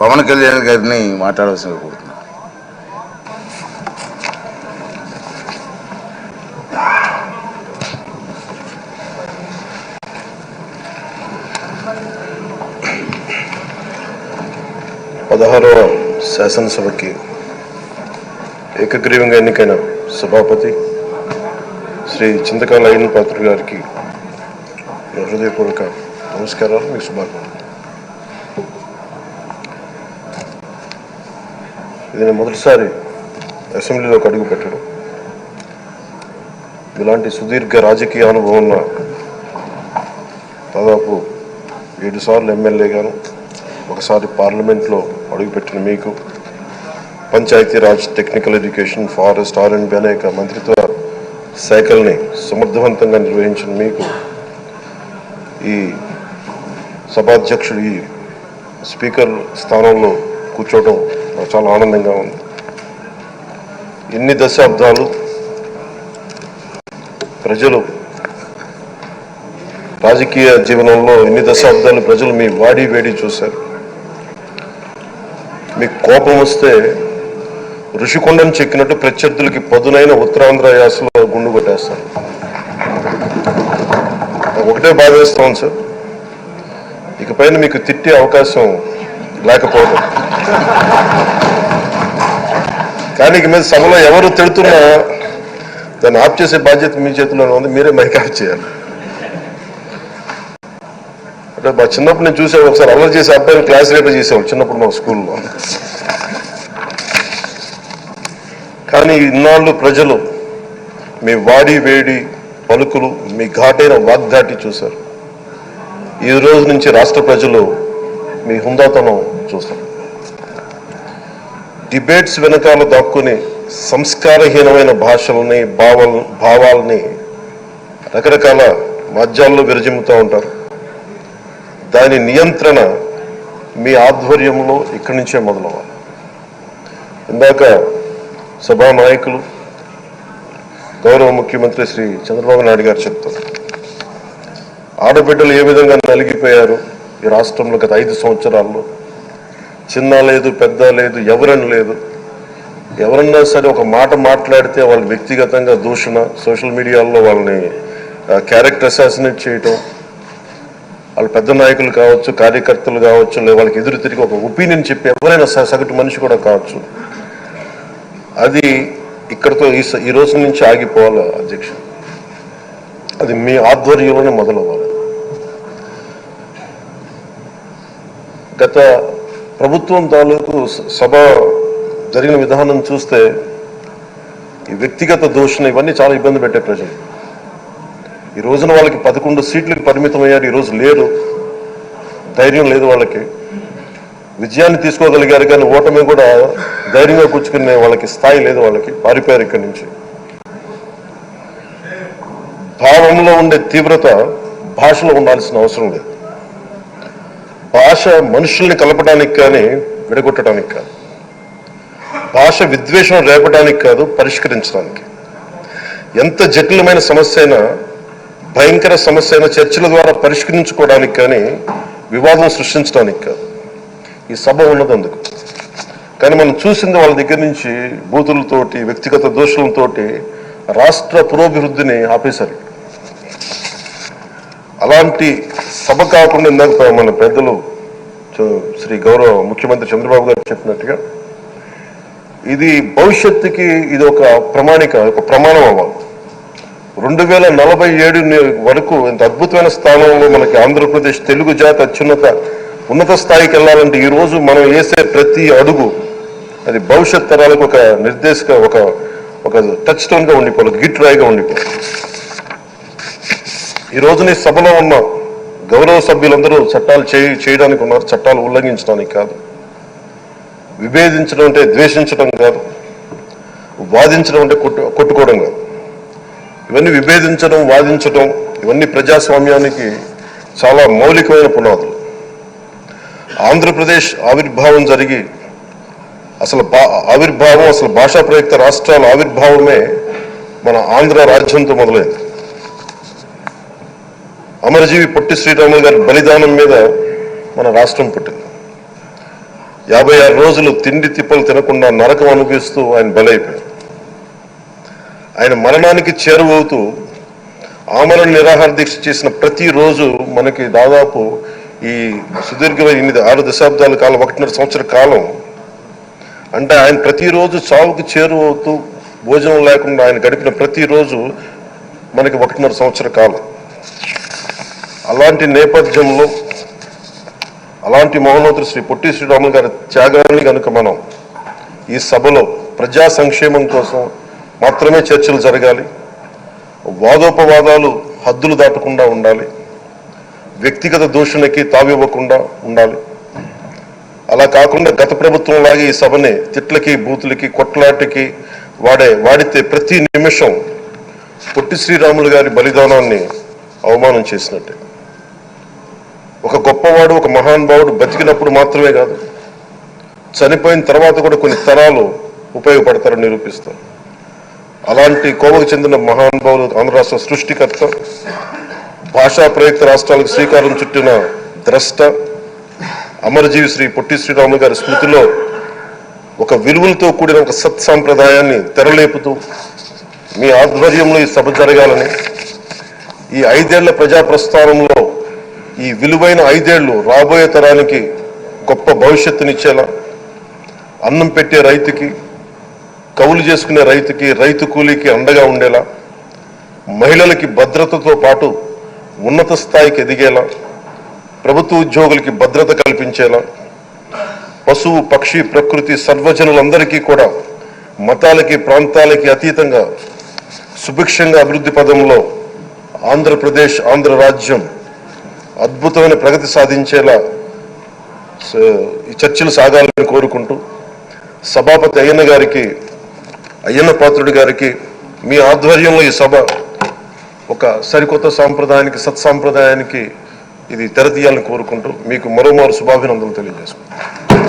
పవన్ కళ్యాణ్ గారిని మాట్లాడవలసిందిగా కోరుతున్నాను. పదహారవ శాసనసభకి ఏకగ్రీవంగా ఎన్నికైన సభాపతి శ్రీ చింతకాయల అయ్యన్న పాత్రుడు గారికి హృదయపూర్వక నమస్కారాలు, మీకు శుభాకాంక్షలు. ఇది నేను మొదటిసారి అసెంబ్లీలోకి అడుగు పెట్టడం. ఇలాంటి సుదీర్ఘ రాజకీయ అనుభవం ఉన్న దాదాపు 7 సార్లు ఎమ్మెల్యేగాను, ఒకసారి పార్లమెంట్లో అడుగుపెట్టిన మీకు, Panchayati Raj, technical education, forest, R&B అనేక మంత్రిత్వ శాఖల్ని సమర్థవంతంగా నిర్వహించిన మీకు ఈ సభాధ్యక్షుడు, ఈ స్పీకర్ స్థానంలో కూర్చోవడం నాకు చాలా ఆనందంగా ఉంది. ఇన్ని దశాబ్దాలు ప్రజలు రాజకీయ జీవనంలో ఇన్ని దశాబ్దాలు ప్రజలు మీ వాడి వేడి చూశారు. మీకు కోపం వస్తే ఋషికొండను చెక్కినట్టు ప్రత్యర్థులకి పదునైన ఉత్తరాంధ్ర యాసలో గుండు కొట్టేస్తారు. ఒకటే బాధేస్తాం సార్, ఇకపైన మీకు తిట్టే అవకాశం లేకపోవడం. కానీ ఇక మీద సభలో ఎవరు తిడుతున్నా దాన్ని ఆఫ్ చేసే బాధ్యత మీ చేతిలోనే ఉంది, మీరే మైక్ ఆఫ్ చేయాలి. అంటే మా చిన్నప్పుడు నేను చూసాను, ఒకసారి అల్లరి చేసే అబ్బాయిని క్లాస్ లీడర్ చేసేవాడు చిన్నప్పుడు మా స్కూల్లో. కానీ ఇన్నాళ్ళు ప్రజలు మీ వాడి వేడి పలుకులు, మీ ఘాటైన వాగ్దాటి చూశారు. ఈ రోజు నుంచి రాష్ట్ర ప్రజలు మీ హుందాతనం చూస్తారు. డిబేట్స్ వెనకాల దాక్కుని సంస్కారహీనమైన భాషల్ని, భావాల్ని రకరకాల మాధ్యాల్లో విరజిమ్ముతూ ఉంటారు. దాని నియంత్రణ మీ ఆధ్వర్యంలో ఇక్కడి నుంచే మొదలవ్వాలి. ఇందాక సభా నాయకులు, గౌరవ ముఖ్యమంత్రి శ్రీ చంద్రబాబు నాయుడు గారు చెప్తారు, ఆడబిడ్డలు ఏ విధంగా నలిగిపోయారు ఈ రాష్ట్రంలో గత 5 సంవత్సరాల్లో. చిన్న లేదు, పెద్ద లేదు, ఎవరని లేదు. ఎవరన్నా సరే ఒక మాట మాట్లాడితే వాళ్ళు వ్యక్తిగతంగా దూషణ, సోషల్ మీడియాలో వాళ్ళని క్యారెక్టర్ అసాసినేట్ చేయటం, వాళ్ళు పెద్ద నాయకులు కావచ్చు, కార్యకర్తలు కావచ్చు, లేదా వాళ్ళకి ఎదురు తిరిగి ఒక ఒపీనియన్ చెప్పి ఎవరైనా సగటు మనిషి కూడా కావచ్చు, అది ఇక్కడితో ఈ రోజు నుంచి ఆగిపోవాలి అధ్యక్ష. అది మీ ఆధ్వర్యంలోనే మొదలవ్వాలి. గత ప్రభుత్వం తాలూకు సభ జరిగిన విధానం చూస్తే ఈ వ్యక్తిగత దూషణ ఇవన్నీ చాలా ఇబ్బంది పెట్టే ప్రజలు. ఈ రోజున వాళ్ళకి 11 సీట్లకు పరిమితం అయ్యారు, ఈరోజు లేరు, ధైర్యం లేదు వాళ్ళకి. విజయాన్ని తీసుకోగలిగారు కానీ ఓటమి కూడా ధైర్యంగా కూర్చుకునే వాళ్ళకి స్థాయి లేదు, వాళ్ళకి పారిపోయారు ఇక్కడి నుంచి. భావంలో ఉండే తీవ్రత భాషలో ఉండాల్సిన అవసరం లేదు. భాష మనుషుల్ని కలపడానికి కానీ విడగొట్టడానికి కాదు, భాష విద్వేషం రేపడానికి కాదు, పరిష్కరించడానికి. ఎంత జటిలమైన సమస్య అయినా, భయంకర సమస్య అయినా చర్చల ద్వారా పరిష్కరించుకోవడానికి కానీ వివాదం సృష్టించడానికి కాదు. ఈ సభ ఉన్నది అందుకు. కానీ మనం చూసింది వాళ్ళ దగ్గర నుంచి బూతులతోటి, వ్యక్తిగత దోషులతోటి రాష్ట్ర పురోభివృద్ధిని ఆపేశారు. అలాంటి సభ కాకుండా ఇందాక మన పెద్దలు శ్రీ గౌరవ ముఖ్యమంత్రి చంద్రబాబు గారు చెప్పినట్టుగా ఇది భవిష్యత్తుకి ఇది ఒక ప్రమాణిక, ఒక ప్రమాణం అవ్వాలి. 2047 వరకు ఇంత అద్భుతమైన స్థానంలో మనకి ఆంధ్రప్రదేశ్ తెలుగు జాతి ఉన్నత స్థాయికి వెళ్ళాలంటే ఈ రోజు మనం వేసే ప్రతి అడుగు అది భవిష్యత్ తరాలకు ఒక నిర్దేశక, ఒక టచ్ స్టోన్గా ఉండిపోవాలి, గిట్ రాయిగా ఉండిపోవాలి. ఈ రోజున ఈ సభలో ఉన్న గౌరవ సభ్యులందరూ చట్టాలు చేయడానికి ఉన్నారు, చట్టాలు ఉల్లంఘించడానికి కాదు. విభేదించడం అంటే ద్వేషించడం కాదు, వాదించడం అంటే కొట్టుకోవడం కాదు. ఇవన్నీ విభేదించడం, వాదించడం ఇవన్నీ ప్రజాస్వామ్యానికి చాలా మౌలికమైన పునాదులు. ఆంధ్రప్రదేశ్ ఆవిర్భావం జరిగి అసలు భాషా ప్రయుక్త రాష్ట్రాల ఆవిర్భావమే మన ఆంధ్ర రాజ్యంతో మొదలైంది. అమరజీవి పొట్టి శ్రీరాములు గారి బలిదానం మీద మన రాష్ట్రం పుట్టింది. 56 రోజులు తిండి తిప్పలు తినకుండా నరకం అనుభవిస్తూ ఆయన బలైపోయారు. ఆయన మరణానికి చేరువవుతూ ఆమరణ నిరాహార దీక్ష చేసిన ప్రతిరోజు మనకి దాదాపు ఈ సుదీర్ఘమైన 6 దశాబ్దాల కాలం 1.5 సంవత్సర కాలం అంటే ఆయన ప్రతిరోజు చావుకు చేరువవుతూ భోజనం లేకుండా ఆయన గడిపిన ప్రతిరోజు మనకి 1.5 సంవత్సర కాలం. అలాంటి నేపథ్యంలో అలాంటి మహోన్నతుడు శ్రీ పొట్టి శ్రీరాములు గారి త్యాగాన్ని కనుక మనం ఈ సభలో ప్రజా సంక్షేమం కోసం మాత్రమే చర్చలు జరగాలి, వాదోపవాదాలు హద్దులు దాటకుండా ఉండాలి, వ్యక్తిగత దూషణకి తావివ్వకుండా ఉండాలి. అలా కాకుండా గత ప్రభుత్వం లాగే ఈ సభని తిట్లకి బూతులకి కొట్లాటికి వాడితే ప్రతి నిమిషం పొట్టి శ్రీరాములు గారి బలిదానాన్ని అవమానం చేసినట్టే. ఒక గొప్పవాడు ఒక మహానుభావుడు బతికినప్పుడు మాత్రమే కాదు, చనిపోయిన తర్వాత కూడా కొన్ని తరాలు ఉపయోగపడతారని నిరూపిస్తారు. అలాంటి కోవకు చెందిన మహానుభావులు ఆంధ్ర రాష్ట్ర సృష్టికర్త, భాషా ప్రయుక్త రాష్ట్రాలకు శ్రీకారం చుట్టిన ద్రష్ట, అమరజీవి శ్రీ పొట్టి శ్రీరాములు గారి స్మృతిలో ఒక విలువలతో కూడిన ఒక సత్సాంప్రదాయాన్ని తెరలేపుతూ మీ ఆధ్వర్యంలో ఈ సభ జరగాలని, ఈ 5 ఏళ్ల ప్రజా ప్రస్థానంలో ఈ విలువైన 5 ఏళ్లు రాబోయే తరానికి గొప్ప భవిష్యత్తునిచ్చేలా, అన్నం పెట్టే రైతుకి, కౌలు చేసుకునే రైతుకి, రైతు కూలీకి అండగా ఉండేలా, మహిళలకి భద్రతతో పాటు ఉన్నత స్థాయికి ఎదిగేలా, ప్రభుత్వ ఉద్యోగులకి భద్రత కల్పించేలా, పశువు పక్షి ప్రకృతి సర్వజనులందరికీ కూడా మతాలకి ప్రాంతాలకి అతీతంగా సుభిక్షంగా అభివృద్ధి పదంలో ఆంధ్రప్రదేశ్ ఆంధ్ర రాజ్యం అద్భుతమైన ప్రగతి సాధించేలా ఈ చర్చలు సాగాలని కోరుకుంటూ, సభాపతి అయ్యన్న పాత్రుడి గారికి మీ ఆధ్వర్యంలో ఈ సభ ఒక సరికొత్త సాంప్రదాయానికి సత్సాంప్రదాయానికి ఇది తెరతీయాలని కోరుకుంటూ మీకు మరోమారు శుభాభినందనలు తెలియజేసుకుంటాను.